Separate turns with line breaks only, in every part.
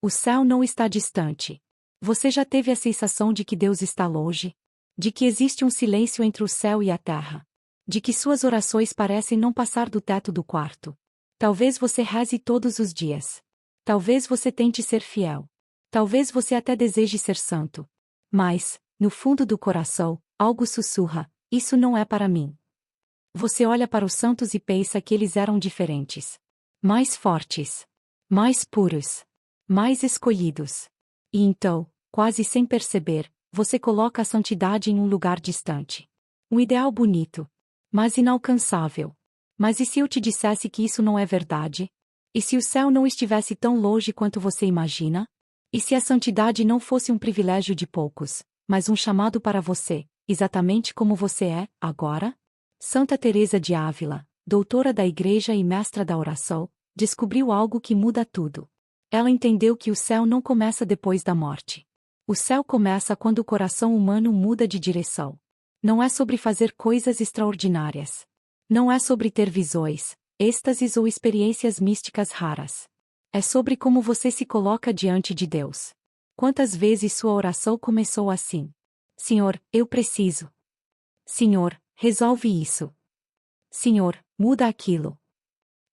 O céu não está distante. Você já teve a sensação de que Deus está longe? De que existe um silêncio entre o céu e a terra? De que suas orações parecem não passar do teto do quarto? Talvez você reze todos os dias. Talvez você tente ser fiel. Talvez você até deseje ser santo. Mas, no fundo do coração, algo sussurra: isso não é para mim. Você olha para os santos e pensa que eles eram diferentes. Mais fortes. Mais puros. Mais escolhidos. E então, quase sem perceber, você coloca a santidade em um lugar distante. Um ideal bonito, mas inalcançável. Mas e se eu te dissesse que isso não é verdade? E se o céu não estivesse tão longe quanto você imagina? E se a santidade não fosse um privilégio de poucos, mas um chamado para você, exatamente como você é, agora? Santa Teresa de Ávila, doutora da Igreja e mestra da oração, descobriu algo que muda tudo. Ela entendeu que o céu não começa depois da morte. O céu começa quando o coração humano muda de direção. Não é sobre fazer coisas extraordinárias. Não é sobre ter visões, êxtases ou experiências místicas raras. É sobre como você se coloca diante de Deus. Quantas vezes sua oração começou assim? Senhor, eu preciso. Senhor, resolve isso. Senhor, muda aquilo.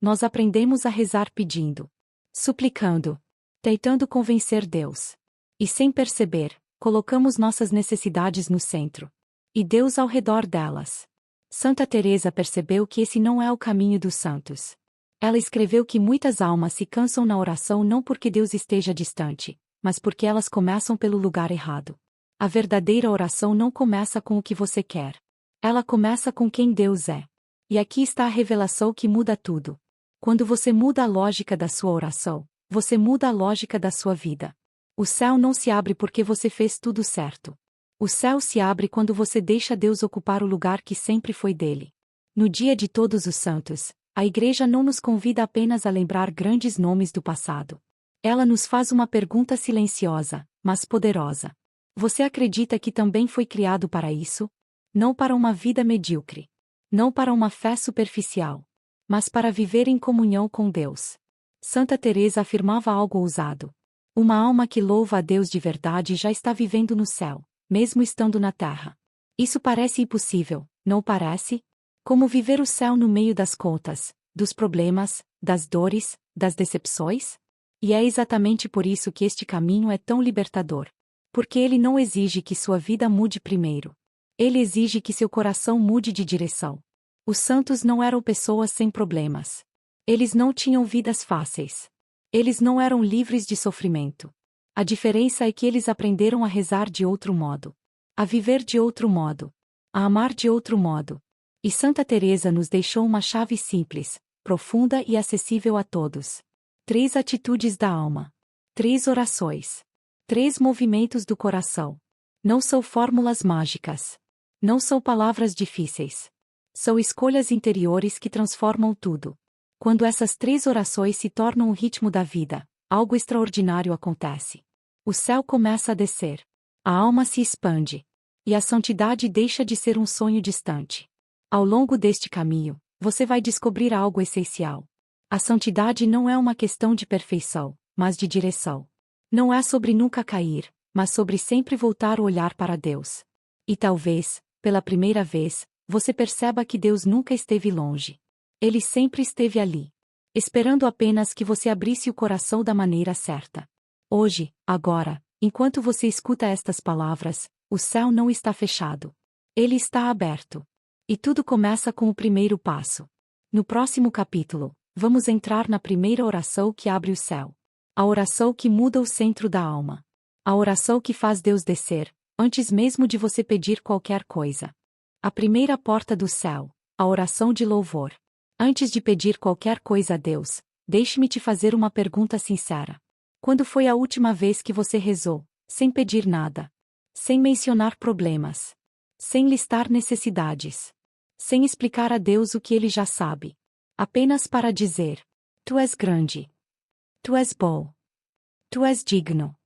Nós aprendemos a rezar pedindo, suplicando, tentando convencer Deus. E sem perceber, colocamos nossas necessidades no centro. E Deus ao redor delas. Santa Teresa percebeu que esse não é o caminho dos santos. Ela escreveu que muitas almas se cansam na oração não porque Deus esteja distante, mas porque elas começam pelo lugar errado. A verdadeira oração não começa com o que você quer. Ela começa com quem Deus é. E aqui está a revelação que muda tudo. Quando você muda a lógica da sua oração, você muda a lógica da sua vida. O céu não se abre porque você fez tudo certo. O céu se abre quando você deixa Deus ocupar o lugar que sempre foi dele. No dia de Todos os Santos, a Igreja não nos convida apenas a lembrar grandes nomes do passado. Ela nos faz uma pergunta silenciosa, mas poderosa. Você acredita que também foi criado para isso? Não para uma vida medíocre. Não para uma fé superficial. Mas para viver em comunhão com Deus. Santa Teresa afirmava algo ousado. Uma alma que louva a Deus de verdade já está vivendo no céu, mesmo estando na terra. Isso parece impossível, não parece? Como viver o céu no meio das contas, dos problemas, das dores, das decepções? E é exatamente por isso que este caminho é tão libertador. Porque ele não exige que sua vida mude primeiro. Ele exige que seu coração mude de direção. Os santos não eram pessoas sem problemas. Eles não tinham vidas fáceis. Eles não eram livres de sofrimento. A diferença é que eles aprenderam a rezar de outro modo. A viver de outro modo. A amar de outro modo. E Santa Teresa nos deixou uma chave simples, profunda e acessível a todos. 3 atitudes da alma. 3 orações. 3 movimentos do coração. Não são fórmulas mágicas. Não são palavras difíceis. São escolhas interiores que transformam tudo. Quando essas 3 orações se tornam o ritmo da vida, algo extraordinário acontece. O céu começa a descer. A alma se expande. E a santidade deixa de ser um sonho distante. Ao longo deste caminho, você vai descobrir algo essencial. A santidade não é uma questão de perfeição, mas de direção. Não é sobre nunca cair, mas sobre sempre voltar o olhar para Deus. E talvez, pela primeira vez, você perceba que Deus nunca esteve longe. Ele sempre esteve ali, esperando apenas que você abrisse o coração da maneira certa. Hoje, agora, enquanto você escuta estas palavras, o céu não está fechado. Ele está aberto. E tudo começa com o primeiro passo. No próximo capítulo, vamos entrar na primeira oração que abre o céu. A oração que muda o centro da alma. A oração que faz Deus descer, antes mesmo de você pedir qualquer coisa. A primeira porta do céu, a oração de louvor. Antes de pedir qualquer coisa a Deus, deixe-me te fazer uma pergunta sincera. Quando foi a última vez que você rezou, sem pedir nada? Sem mencionar problemas? Sem listar necessidades? Sem explicar a Deus o que ele já sabe? Apenas para dizer: Tu és grande. Tu és bom. Tu és digno.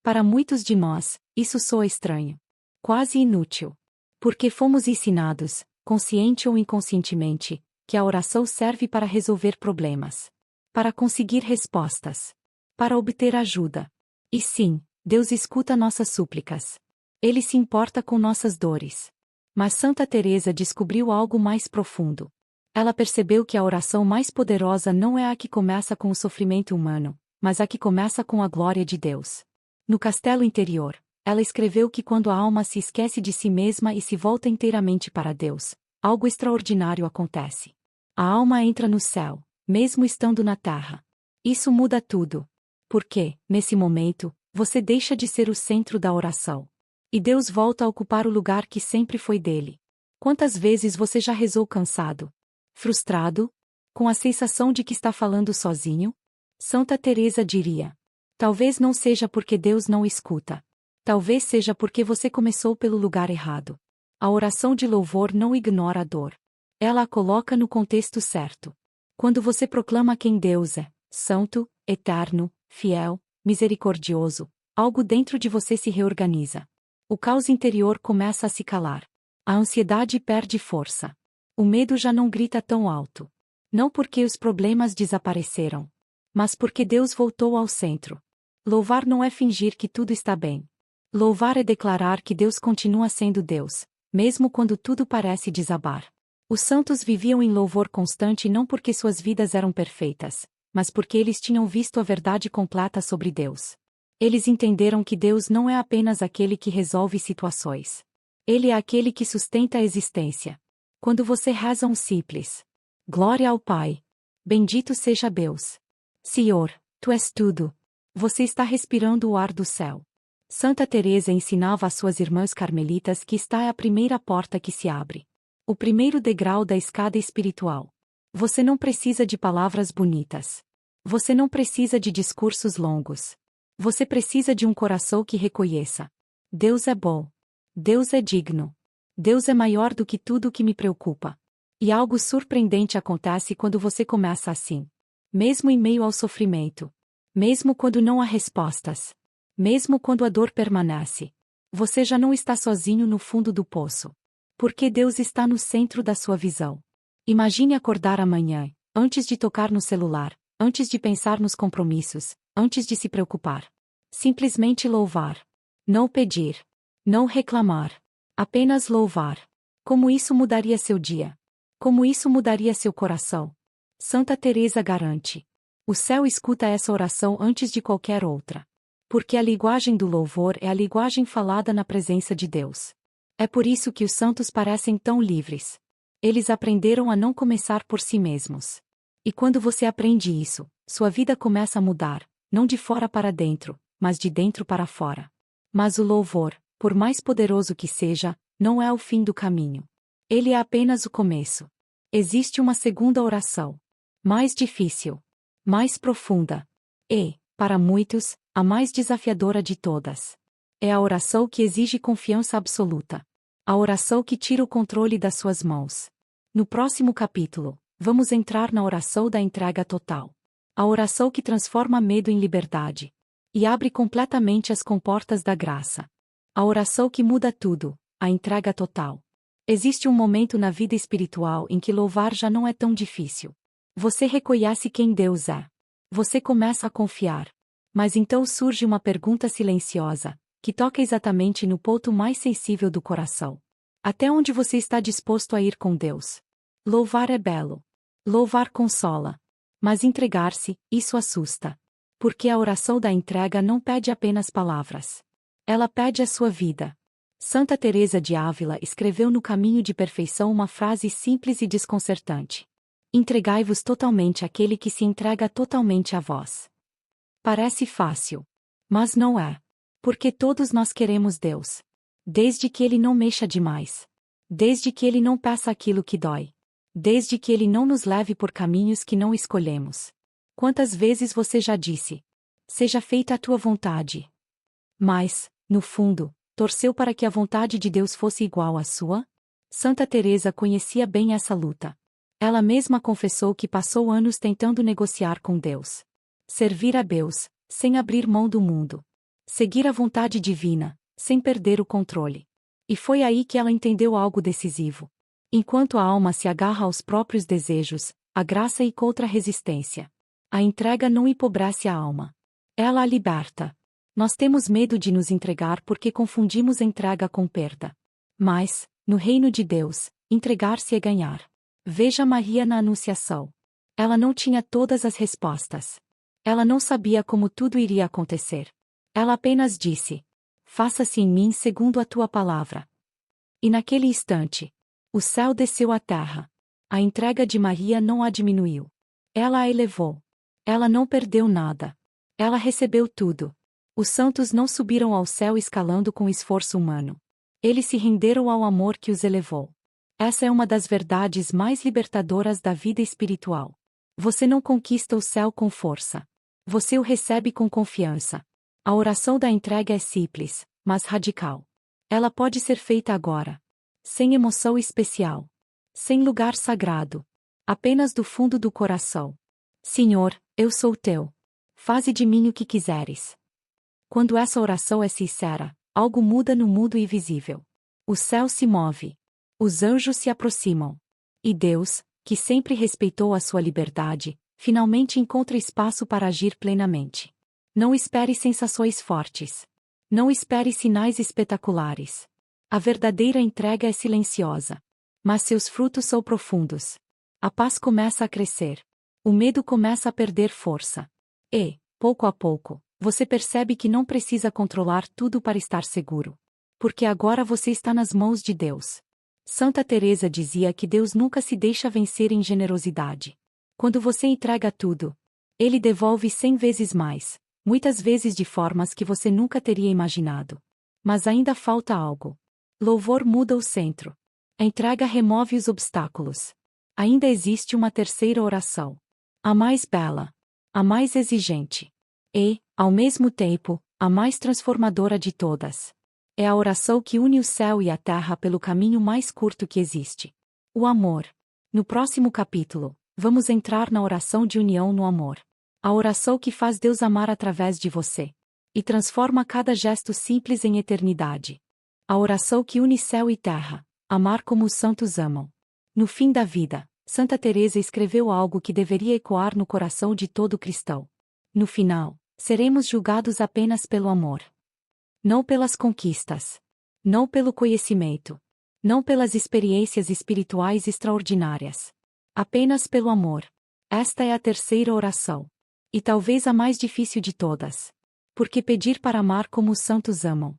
Para muitos de nós, isso soa estranho. Quase inútil. Porque fomos ensinados, consciente ou inconscientemente, que a oração serve para resolver problemas. Para conseguir respostas. para obter ajuda. E sim, Deus escuta nossas súplicas. Ele se importa com nossas dores. Mas Santa Teresa descobriu algo mais profundo. Ela percebeu que a oração mais poderosa não é a que começa com o sofrimento humano, mas a que começa com a glória de Deus. No castelo interior, ela escreveu que quando a alma se esquece de si mesma e se volta inteiramente para Deus, algo extraordinário acontece. A alma entra no céu, mesmo estando na terra. Isso muda tudo. Porque, nesse momento, você deixa de ser o centro da oração. E Deus volta a ocupar o lugar que sempre foi dele. Quantas vezes você já rezou cansado? Frustrado? Com a sensação de que está falando sozinho? Santa Teresa diria: talvez não seja porque Deus não escuta. Talvez seja porque você começou pelo lugar errado. A oração de louvor não ignora a dor. Ela a coloca no contexto certo. Quando você proclama quem Deus é, santo, eterno, fiel, misericordioso, algo dentro de você se reorganiza. O caos interior começa a se calar. A ansiedade perde força. O medo já não grita tão alto. Não porque os problemas desapareceram, mas porque Deus voltou ao centro. Louvar não é fingir que tudo está bem. Louvar é declarar que Deus continua sendo Deus, mesmo quando tudo parece desabar. Os santos viviam em louvor constante não porque suas vidas eram perfeitas, mas porque eles tinham visto a verdade completa sobre Deus. Eles entenderam que Deus não é apenas aquele que resolve situações. Ele é aquele que sustenta a existência. Quando você reza um simples glória ao Pai, bendito seja Deus, Senhor, tu és tudo, você está respirando o ar do céu. Santa Teresa ensinava às suas irmãs carmelitas que esta é a primeira porta que se abre. O primeiro degrau da escada espiritual. Você não precisa de palavras bonitas. Você não precisa de discursos longos. Você precisa de um coração que reconheça: Deus é bom. Deus é digno. Deus é maior do que tudo o que me preocupa. E algo surpreendente acontece quando você começa assim. Mesmo em meio ao sofrimento. Mesmo quando não há respostas. Mesmo quando a dor permanece. Você já não está sozinho no fundo do poço. Porque Deus está no centro da sua visão. Imagine acordar amanhã, antes de tocar no celular, antes de pensar nos compromissos, antes de se preocupar. Simplesmente louvar. Não pedir. Não reclamar. Apenas louvar. Como isso mudaria seu dia? Como isso mudaria seu coração? Santa Teresa garante: o céu escuta essa oração antes de qualquer outra. Porque a linguagem do louvor é a linguagem falada na presença de Deus. É por isso que os santos parecem tão livres. Eles aprenderam a não começar por si mesmos. E quando você aprende isso, sua vida começa a mudar, não de fora para dentro, mas de dentro para fora. Mas o louvor, por mais poderoso que seja, não é o fim do caminho. Ele é apenas o começo. Existe uma segunda oração. Mais difícil. Mais profunda. E, para muitos, a mais desafiadora de todas. É a oração que exige confiança absoluta. A oração que tira o controle das suas mãos. No próximo capítulo, vamos entrar na oração da entrega total. A oração que transforma medo em liberdade. E abre completamente as comportas da graça. A oração que muda tudo, a entrega total. Existe um momento na vida espiritual em que louvar já não é tão difícil. Você reconhece quem Deus é. Você começa a confiar. Mas então surge uma pergunta silenciosa, que toca exatamente no ponto mais sensível do coração. Até onde você está disposto a ir com Deus? Louvar é belo. Louvar consola. Mas entregar-se, isso assusta. Porque a oração da entrega não pede apenas palavras. Ela pede a sua vida. Santa Teresa de Ávila escreveu no Caminho de Perfeição uma frase simples e desconcertante. Entregai-vos totalmente àquele que se entrega totalmente a vós. Parece fácil. Mas não é. Porque todos nós queremos Deus. Desde que Ele não mexa demais. Desde que Ele não peça aquilo que dói. Desde que Ele não nos leve por caminhos que não escolhemos. Quantas vezes você já disse: seja feita a tua vontade. Mas, no fundo, torceu para que a vontade de Deus fosse igual à sua? Santa Teresa conhecia bem essa luta. Ela mesma confessou que passou anos tentando negociar com Deus. Servir a Deus, sem abrir mão do mundo. Seguir a vontade divina, sem perder o controle. E foi aí que ela entendeu algo decisivo. Enquanto a alma se agarra aos próprios desejos, a graça encontra resistência. A entrega não empobrece a alma. Ela a liberta. Nós temos medo de nos entregar porque confundimos entrega com perda. Mas, no reino de Deus, entregar-se é ganhar. Veja Maria na Anunciação. Ela não tinha todas as respostas. Ela não sabia como tudo iria acontecer. Ela apenas disse: faça-se em mim segundo a tua palavra. E naquele instante, o céu desceu à terra. A entrega de Maria não a diminuiu. Ela a elevou. Ela não perdeu nada. Ela recebeu tudo. Os santos não subiram ao céu escalando com esforço humano. Eles se renderam ao amor que os elevou. Essa é uma das verdades mais libertadoras da vida espiritual. Você não conquista o céu com força. Você o recebe com confiança. A oração da entrega é simples, mas radical. Ela pode ser feita agora. Sem emoção especial. Sem lugar sagrado. Apenas do fundo do coração. Senhor, eu sou teu. Faze de mim o que quiseres. Quando essa oração é sincera, algo muda no mundo invisível. O céu se move. Os anjos se aproximam. E Deus, que sempre respeitou a sua liberdade, finalmente encontra espaço para agir plenamente. Não espere sensações fortes. Não espere sinais espetaculares. A verdadeira entrega é silenciosa. Mas seus frutos são profundos. A paz começa a crescer. O medo começa a perder força. E, pouco a pouco, você percebe que não precisa controlar tudo para estar seguro. Porque agora você está nas mãos de Deus. Santa Teresa dizia que Deus nunca se deixa vencer em generosidade. Quando você entrega tudo, Ele devolve 100 vezes mais, muitas vezes de formas que você nunca teria imaginado. Mas ainda falta algo. Louvor muda o centro. A entrega remove os obstáculos. Ainda existe uma terceira oração. A mais bela. A mais exigente. E, ao mesmo tempo, a mais transformadora de todas. É a oração que une o céu e a terra pelo caminho mais curto que existe. O amor. No próximo capítulo, vamos entrar na oração de união no amor. A oração que faz Deus amar através de você. E transforma cada gesto simples em eternidade. A oração que une céu e terra. Amar como os santos amam. No fim da vida, Santa Teresa escreveu algo que deveria ecoar no coração de todo cristão. No final, seremos julgados apenas pelo amor. Não pelas conquistas. Não pelo conhecimento. Não pelas experiências espirituais extraordinárias. Apenas pelo amor. Esta é a terceira oração. E talvez a mais difícil de todas. Porque pedir para amar como os santos amam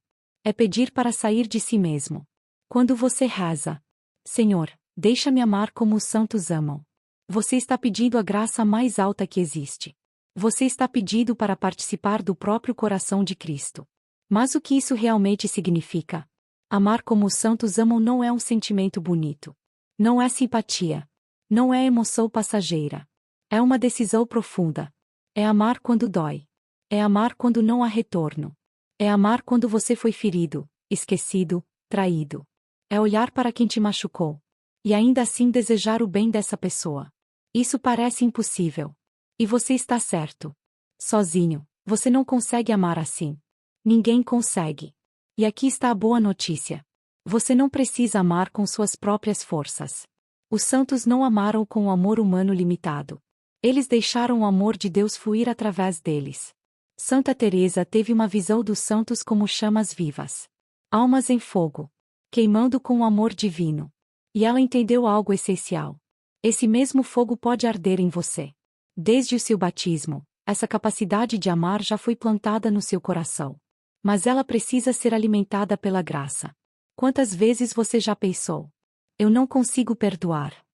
é pedir para sair de si mesmo. Quando você reza: Senhor, deixa-me amar como os santos amam. Você está pedindo a graça mais alta que existe. Você está pedindo para participar do próprio coração de Cristo. Mas o que isso realmente significa? Amar como os santos amam não é um sentimento bonito. Não é simpatia. Não é emoção passageira. É uma decisão profunda. É amar quando dói. É amar quando não há retorno. É amar quando você foi ferido, esquecido, traído. É olhar para quem te machucou. E ainda assim desejar o bem dessa pessoa. Isso parece impossível. E você está certo. Sozinho, você não consegue amar assim. Ninguém consegue. E aqui está a boa notícia. Você não precisa amar com suas próprias forças. Os santos não amaram com o amor humano limitado. Eles deixaram o amor de Deus fluir através deles. Santa Teresa teve uma visão dos santos como chamas vivas. Almas em fogo. Queimando com o amor divino. E ela entendeu algo essencial. Esse mesmo fogo pode arder em você. Desde o seu batismo, essa capacidade de amar já foi plantada no seu coração. Mas ela precisa ser alimentada pela graça. Quantas vezes você já pensou: eu não consigo perdoar.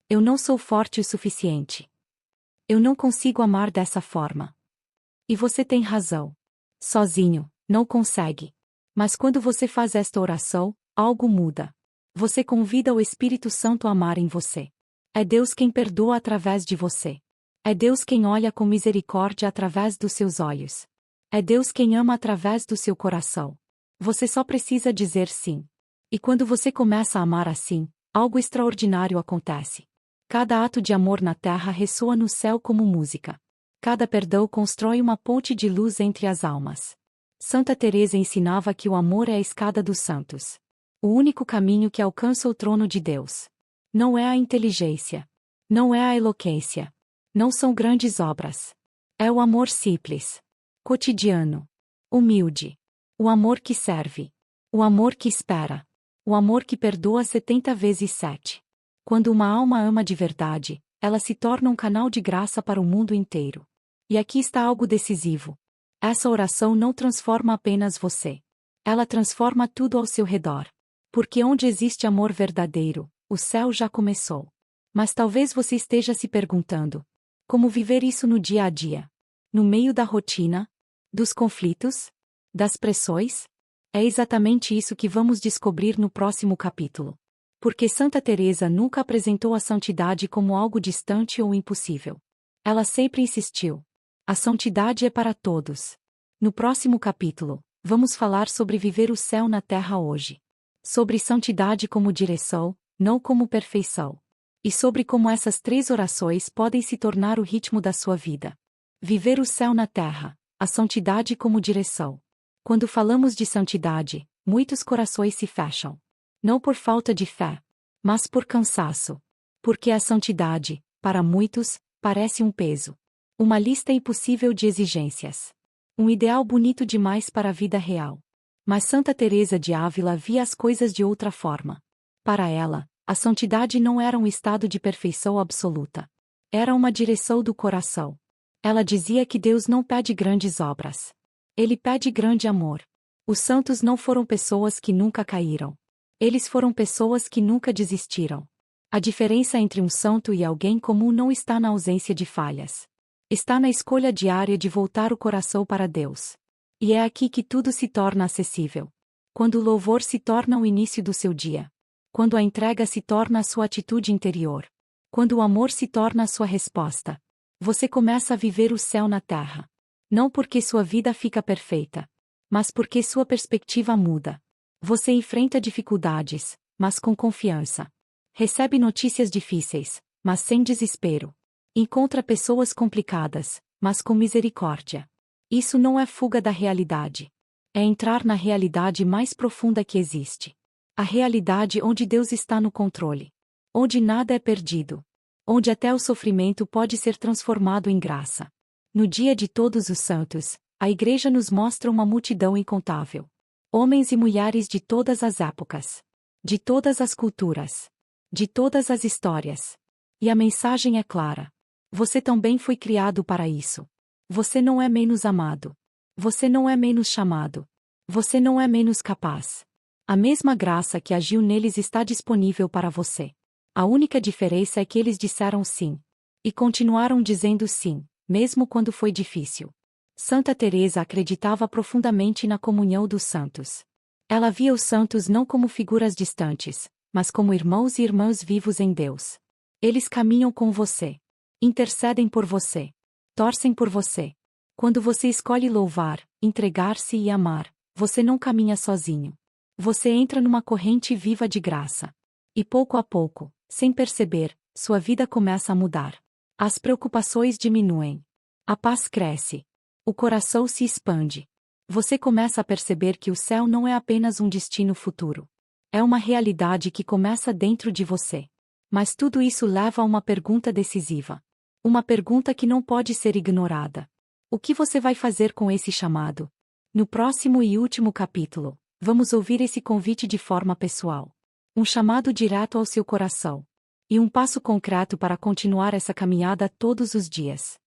Eu não sou forte o suficiente. Eu não consigo amar dessa forma. E você tem razão. Sozinho, não consegue. Mas quando você faz esta oração, algo muda. Você convida o Espírito Santo a amar em você. É Deus quem perdoa através de você. É Deus quem olha com misericórdia através dos seus olhos. É Deus quem ama através do seu coração. Você só precisa dizer sim. E quando você começa a amar assim, algo extraordinário acontece. Cada ato de amor na terra ressoa no céu como música. Cada perdão constrói uma ponte de luz entre as almas. Santa Teresa ensinava que o amor é a escada dos santos. O único caminho que alcança o trono de Deus. Não é a inteligência. Não é a eloquência. Não são grandes obras. É o amor simples. cotidiano, humilde. O amor que serve. O amor que espera. O amor que perdoa 70 vezes 7. Quando uma alma ama de verdade, ela se torna um canal de graça para o mundo inteiro. E aqui está algo decisivo. Essa oração não transforma apenas você. Ela transforma tudo ao seu redor. Porque onde existe amor verdadeiro, o céu já começou. Mas talvez você esteja se perguntando: como viver isso no dia a dia? No meio da rotina? Dos conflitos? Das pressões? É exatamente isso que vamos descobrir no próximo capítulo. Porque Santa Teresa nunca apresentou a santidade como algo distante ou impossível. Ela sempre insistiu: a santidade é para todos. No próximo capítulo, vamos falar sobre viver o céu na terra hoje. Sobre santidade como direção, não como perfeição. E sobre como essas 3 orações podem se tornar o ritmo da sua vida. Viver o céu na terra, a santidade como direção. Quando falamos de santidade, muitos corações se fecham. Não por falta de fé, mas por cansaço. Porque a santidade, para muitos, parece um peso. Uma lista impossível de exigências. Um ideal bonito demais para a vida real. Mas Santa Teresa de Ávila via as coisas de outra forma. Para ela, a santidade não era um estado de perfeição absoluta. Era uma direção do coração. Ela dizia que Deus não pede grandes obras. Ele pede grande amor. Os santos não foram pessoas que nunca caíram. Eles foram pessoas que nunca desistiram. A diferença entre um santo e alguém comum não está na ausência de falhas. Está na escolha diária de voltar o coração para Deus. E é aqui que tudo se torna acessível. Quando o louvor se torna o início do seu dia. Quando a entrega se torna a sua atitude interior. Quando o amor se torna a sua resposta. Você começa a viver o céu na terra. Não porque sua vida fica perfeita, mas porque sua perspectiva muda. Você enfrenta dificuldades, mas com confiança. Recebe notícias difíceis, mas sem desespero. Encontra pessoas complicadas, mas com misericórdia. Isso não é fuga da realidade. É entrar na realidade mais profunda que existe. A realidade onde Deus está no controle. Onde nada é perdido. Onde até o sofrimento pode ser transformado em graça. No dia de Todos os Santos, a Igreja nos mostra uma multidão incontável. Homens e mulheres de todas as épocas. De todas as culturas. De todas as histórias. E a mensagem é clara. Você também foi criado para isso. Você não é menos amado. Você não é menos chamado. Você não é menos capaz. A mesma graça que agiu neles está disponível para você. A única diferença é que eles disseram sim. E continuaram dizendo sim, mesmo quando foi difícil. Santa Teresa acreditava profundamente na comunhão dos santos. Ela via os santos não como figuras distantes, mas como irmãos e irmãs vivos em Deus. Eles caminham com você. Intercedem por você. Torcem por você. Quando você escolhe louvar, entregar-se e amar, você não caminha sozinho. Você entra numa corrente viva de graça. E pouco a pouco, sem perceber, sua vida começa a mudar. As preocupações diminuem. A paz cresce. O coração se expande. Você começa a perceber que o céu não é apenas um destino futuro. É uma realidade que começa dentro de você. Mas tudo isso leva a uma pergunta decisiva. Uma pergunta que não pode ser ignorada. O que você vai fazer com esse chamado? No próximo e último capítulo, vamos ouvir esse convite de forma pessoal. Um chamado direto ao seu coração. E um passo concreto para continuar essa caminhada todos os dias.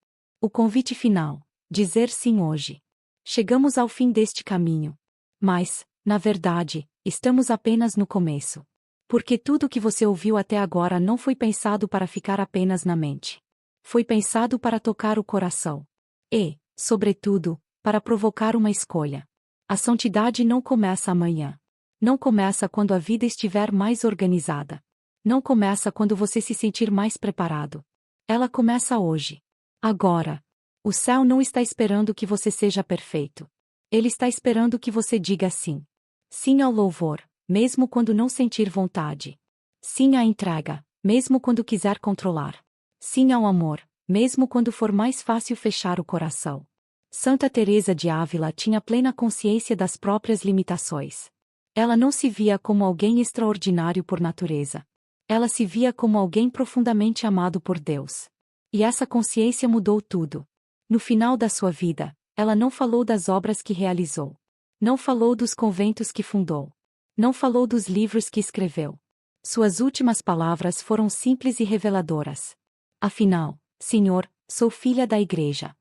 O convite final. Dizer sim hoje. Chegamos ao fim deste caminho. Mas, na verdade, estamos apenas no começo. Porque tudo o que você ouviu até agora não foi pensado para ficar apenas na mente. Foi pensado para tocar o coração. E, sobretudo, para provocar uma escolha. A santidade não começa amanhã. Não começa quando a vida estiver mais organizada. Não começa quando você se sentir mais preparado. Ela começa hoje. Agora. O céu não está esperando que você seja perfeito. Ele está esperando que você diga sim. Sim ao louvor, mesmo quando não sentir vontade. Sim à entrega, mesmo quando quiser controlar. Sim ao amor, mesmo quando for mais fácil fechar o coração. Santa Teresa de Ávila tinha plena consciência das próprias limitações. Ela não se via como alguém extraordinário por natureza. Ela se via como alguém profundamente amado por Deus. E essa consciência mudou tudo. No final da sua vida, Ela não falou das obras que realizou. Não falou dos conventos que fundou. Não falou dos livros que escreveu. Suas últimas palavras foram simples e reveladoras. Afinal, Senhor, sou filha da igreja.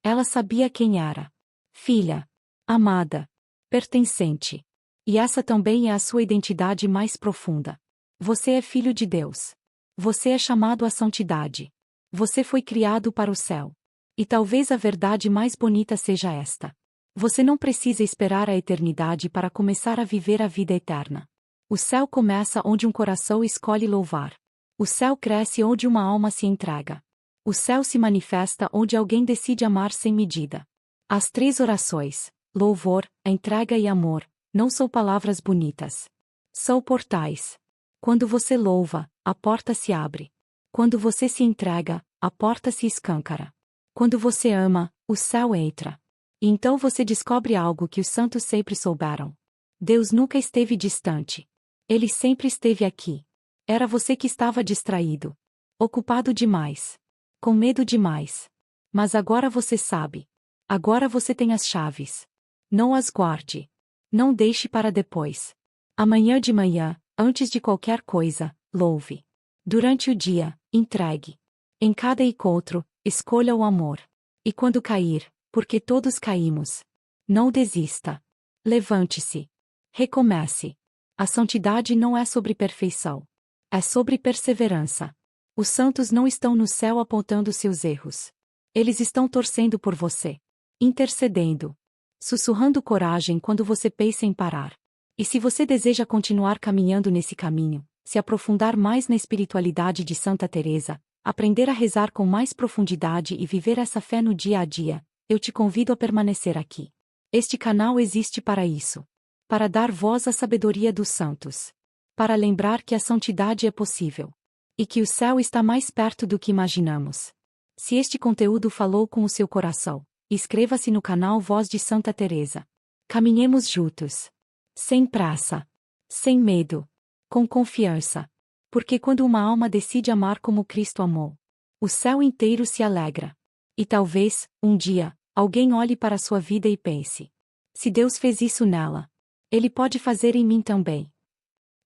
Ela sabia quem era. Filha. Amada. Pertencente. E essa também é a sua identidade mais profunda. Você é filho de Deus. Você é chamado à santidade. Você foi criado para o céu. E talvez a verdade mais bonita seja esta. Você não precisa esperar a eternidade para começar a viver a vida eterna. O céu começa onde um coração escolhe louvar. O céu cresce onde uma alma se entrega. O céu se manifesta onde alguém decide amar sem medida. As 3 orações, louvor, entrega e amor, não são palavras bonitas. São portais. Quando você louva, a porta se abre. Quando você se entrega, a porta se escâncara. Quando você ama, o céu entra. E então você descobre algo que os santos sempre souberam. Deus nunca esteve distante. Ele sempre esteve aqui. Era você que estava distraído. Ocupado demais. Com medo demais. Mas agora você sabe. Agora você tem as chaves. Não as guarde. Não deixe para depois. Amanhã de manhã, antes de qualquer coisa, louve. Durante o dia, entregue. Em cada encontro, escolha o amor. E quando cair, porque todos caímos. Não desista. Levante-se. Recomece. A santidade não é sobre perfeição. É sobre perseverança. Os santos não estão no céu apontando seus erros. Eles estão torcendo por você. Intercedendo. Sussurrando coragem quando você pensa em parar. E se você deseja continuar caminhando nesse caminho, se aprofundar mais na espiritualidade de Santa Teresa, aprender a rezar com mais profundidade e viver essa fé no dia a dia, eu te convido a permanecer aqui. Este canal existe para isso. Para dar voz à sabedoria dos santos. Para lembrar que a santidade é possível. E que o céu está mais perto do que imaginamos. Se este conteúdo falou com o seu coração, inscreva-se no canal Voz de Santa Teresa. Caminhemos juntos. Sem pressa. Sem medo. Com confiança. Porque quando uma alma decide amar como Cristo amou, o céu inteiro se alegra. E talvez, um dia, alguém olhe para sua vida e pense: se Deus fez isso nela, Ele pode fazer em mim também.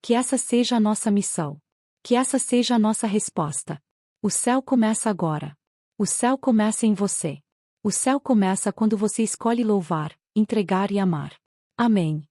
Que essa seja a nossa missão. Que essa seja a nossa resposta. O céu começa agora. O céu começa em você. O céu começa quando você escolhe louvar, entregar e amar. Amém.